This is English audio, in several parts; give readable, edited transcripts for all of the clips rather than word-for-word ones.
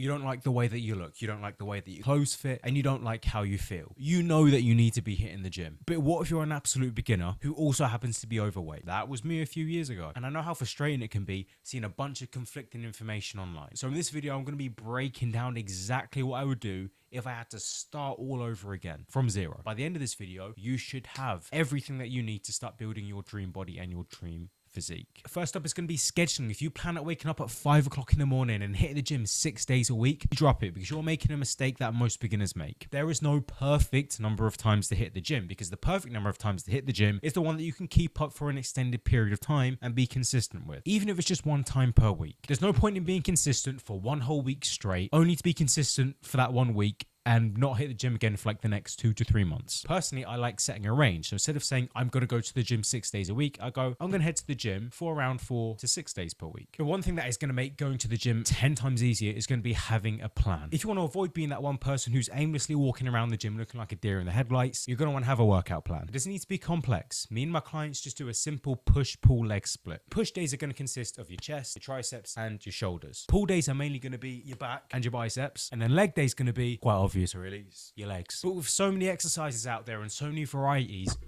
You don't like the way that you look, you don't like the way that your clothes fit, and you don't like how you feel. You know that you need to be hitting the gym. But what if you're an absolute beginner who also happens to be overweight? That was me a few years ago. And I know how frustrating it can be seeing a bunch of conflicting information online. So in this video, I'm going to be breaking down exactly what I would do if I had to start all over again from zero. By the end of this video, you should have everything that you need to start building your dream body and your dream physique. First up is going to be scheduling. If you plan on waking up at 5 o'clock in the morning and hitting the gym 6 days a week, drop it, because you're making a mistake that most beginners make. There is no perfect number of times to hit the gym, because the perfect number of times to hit the gym is the one that you can keep up for an extended period of time and be consistent with, even if it's just one time per week. There's no point in being consistent for one whole week straight, only to be consistent for that 1 week and not hit the gym again for like the next 2 to 3 months. Personally, I like setting a range. So instead of saying I'm going to go to the gym 6 days a week, I go, I'm going to head to the gym for around 4 to 6 days per week. The one thing that is going to make going to the gym 10 times easier is going to be having a plan. If you want to avoid being that one person who's aimlessly walking around the gym looking like a deer in the headlights, you're going to want to have a workout plan. It doesn't need to be complex. Me and my clients just do a simple push-pull leg split. Push days are going to consist of your chest, your triceps, and your shoulders. Pull days are mainly going to be your back and your biceps. And then leg days going to be, quite obvious really, your legs. But with so many exercises out there and so many varieties,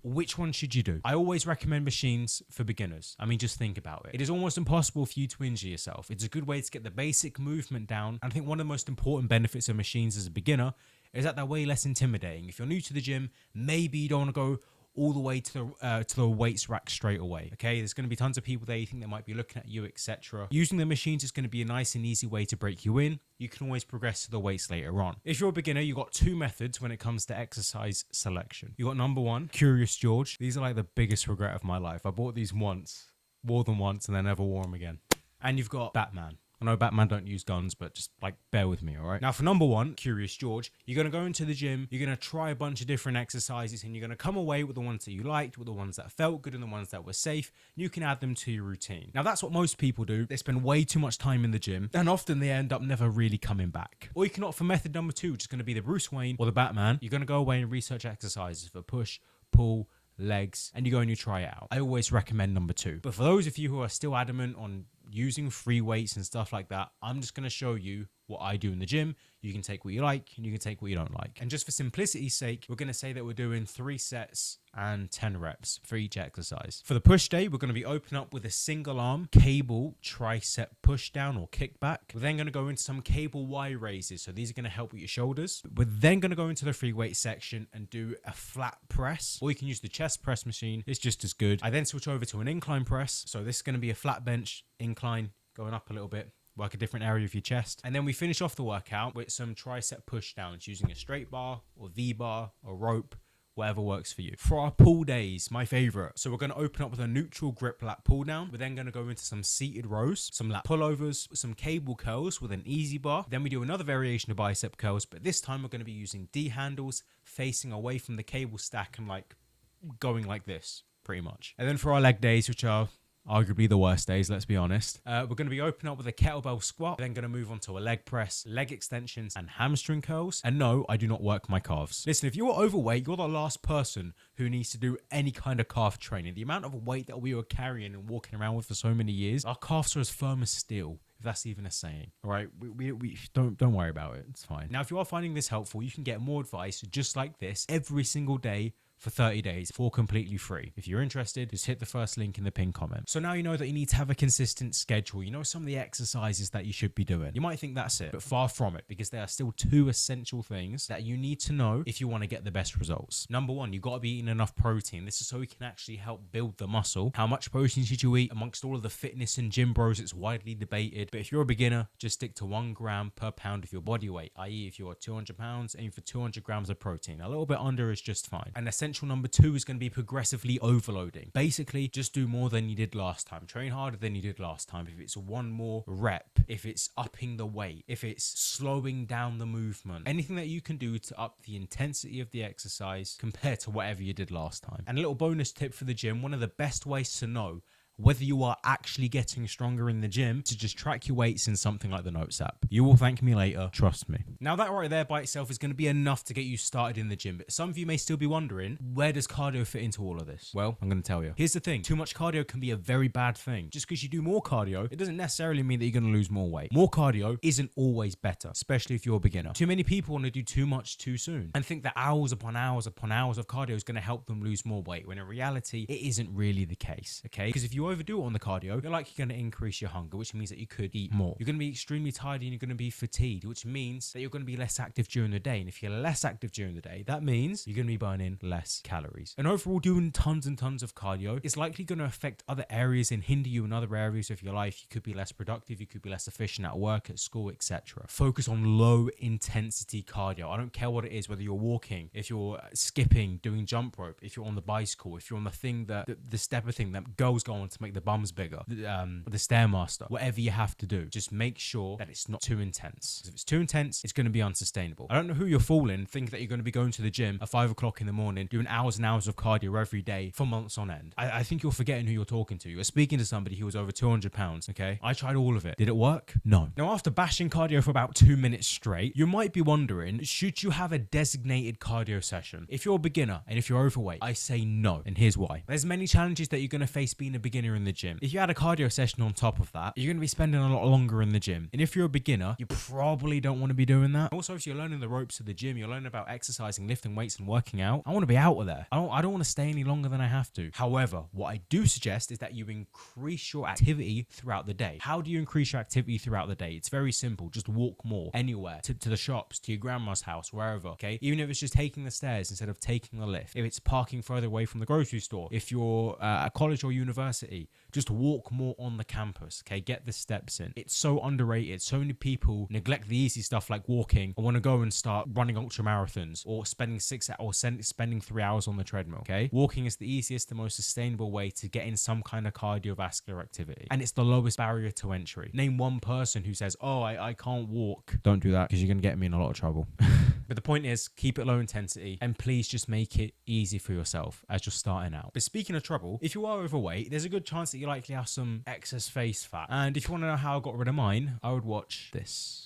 which one should you do? I always recommend machines for beginners. I mean, just think about it. It is almost impossible for you to injure yourself. It's a good way to get the basic movement down. And I think one of the most important benefits of machines as a beginner is that they're way less intimidating. If you're new to the gym, maybe you don't want to go all the way to the weights rack straight away. Okay, there's going to be tons of people there you think they might be looking at you, etc. Using the machines is going to be a nice and easy way to break you in. You can always progress to the weights later on. If you're a beginner, you've got 2 methods when it comes to exercise selection. You got number 1, Curious George. These are like the biggest regret of my life. I bought these once, more than once, and then never wore them again. And you've got Batman. I know Batman don't use guns, but just like bear with me, all right? Now for number 1, Curious George, you're going to go into the gym, you're going to try a bunch of different exercises, and you're going to come away with the ones that you liked, with the ones that felt good, and the ones that were safe. You can add them to your routine. Now that's what most people do. They spend way too much time in the gym, and often they end up never really coming back. Or you can opt for method number 2, which is going to be the Bruce Wayne or the Batman. You're going to go away and research exercises for push, pull, legs, and you go and you try it out. I always recommend number 2. But for those of you who are still adamant on using free weights and stuff like that, I'm just going to show you what I do in the gym. You can take what you like and you can take what you don't like. And just for simplicity's sake, we're going to say that we're doing 3 sets and 10 reps for each exercise. For the push day, we're going to be opening up with a single arm cable tricep push down or kickback. We're then going to go into some cable Y raises. So these are going to help with your shoulders. We're then going to go into the free weight section and do a flat press, or you can use the chest press machine. It's just as good. I then switch over to an incline press. So this is going to be a flat bench incline going up a little bit. Work a different area of your chest. And then we finish off the workout with some tricep push downs using a straight bar or V-bar or rope, whatever works for you. For our pull days, my favorite. So we're going to open up with a neutral grip lat pull down. We're then going to go into some seated rows, some lat pullovers, some cable curls with an easy bar. Then we do another variation of bicep curls, but this time we're going to be using D handles facing away from the cable stack and like going like this pretty much. And then for our leg days, which are arguably the worst days, let's be honest. We're going to be opening up with a kettlebell squat, then going to move on to a leg press, leg extensions, and hamstring curls. And no, I do not work my calves. Listen, if you're overweight, you're the last person who needs to do any kind of calf training. The amount of weight that we were carrying and walking around with for so many years, our calves are as firm as steel, if that's even a saying. All right, we don't worry about it. It's fine. Now, if you are finding this helpful, you can get more advice just like this every single day for 30 days for completely free. If you're interested, just hit the first link in the pinned comment. So now you know that you need to have a consistent schedule. You know some of the exercises that you should be doing. You might think that's it, but far from it, because there are still 2 essential things that you need to know if you want to get the best results. Number 1, you got to be eating enough protein. This is so we can actually help build the muscle. How much protein should you eat? Amongst all of the fitness and gym bros, it's widely debated. But if you're a beginner, just stick to 1 gram per pound of your body weight, i.e. if you're 200 pounds, aim for 200 grams of protein. A little bit under is just fine. And essential number 2 is going to be progressively overloading. Basically, just do more than you did last time. Train harder than you did last time. If it's 1 more rep, if it's upping the weight, if it's slowing down the movement, anything that you can do to up the intensity of the exercise compared to whatever you did last time. And a little bonus tip for the gym, one of the best ways to know whether you are actually getting stronger in the gym, to just track your weights in something like the Notes app. You will thank me later, trust me. Now that right there by itself is going to be enough to get you started in the gym, but some of you may still be wondering, where does cardio fit into all of this? Well, I'm going to tell you. Here's the thing, too much cardio can be a very bad thing. Just because you do more cardio, it doesn't necessarily mean that you're going to lose more weight. More cardio isn't always better, especially if you're a beginner. Too many people want to do too much too soon and think that hours upon hours upon hours of cardio is going to help them lose more weight, when in reality, it isn't really the case, okay? Because if you overdo it on the cardio, you're likely going to increase your hunger, which means that you could eat more. You're going to be extremely tired and you're going to be fatigued, which means that you're going to be less active during the day. And if you're less active during the day, that means you're going to be burning less calories. And overall, doing tons and tons of cardio is likely going to affect other areas and hinder you in other areas of your life. You could be less productive, you could be less efficient at work, at school, etc. Focus on low intensity cardio. I don't care what it is, whether you're walking, if you're skipping, doing jump rope, if you're on the bicycle, if you're on the thing that the stepper thing that girls go on to make the bums bigger, the Stairmaster, whatever you have to do, just make sure that it's not too intense. Because if it's too intense, it's going to be unsustainable. I don't know who you're fooling, thinking that you're going to be going to the gym at 5 o'clock in the morning, doing hours and hours of cardio every day for months on end. I think you're forgetting who you're talking to. You're speaking to somebody who was over 200 pounds, okay? I tried all of it. Did it work? No. Now, after bashing cardio for about 2 minutes straight, you might be wondering, should you have a designated cardio session? If you're a beginner and if you're overweight, I say no. And here's why. There's many challenges that you're going to face being a beginner in the gym. If you had a cardio session on top of that, you're going to be spending a lot longer in the gym. And if you're a beginner, you probably don't want to be doing that. Also, if you're learning the ropes of the gym, you're learning about exercising, lifting weights and working out, I want to be out of there. I don't want to stay any longer than I have to. However, what I do suggest is that you increase your activity throughout the day. How do you increase your activity throughout the day? It's very simple. Just walk more anywhere, to the shops, to your grandma's house, wherever, okay? Even if it's just taking the stairs instead of taking the lift. If it's parking further away from the grocery store. If you're at college or university, just walk more on the campus, okay? Get the steps in. It's so underrated. So many people neglect the easy stuff like walking and want to go and start running ultra marathons or spending 3 hours on the treadmill, okay? Walking is the easiest and most sustainable way to get in some kind of cardiovascular activity. And it's the lowest barrier to entry. Name one person who says, oh, I can't walk. Don't do that because you're going to get me in a lot of trouble. But the point is, keep it low intensity and please just make it easy for yourself as you're starting out. But speaking of trouble, if you are overweight, there's a good chance that you likely have some excess face fat. And if you want to know how I got rid of mine, I would watch this.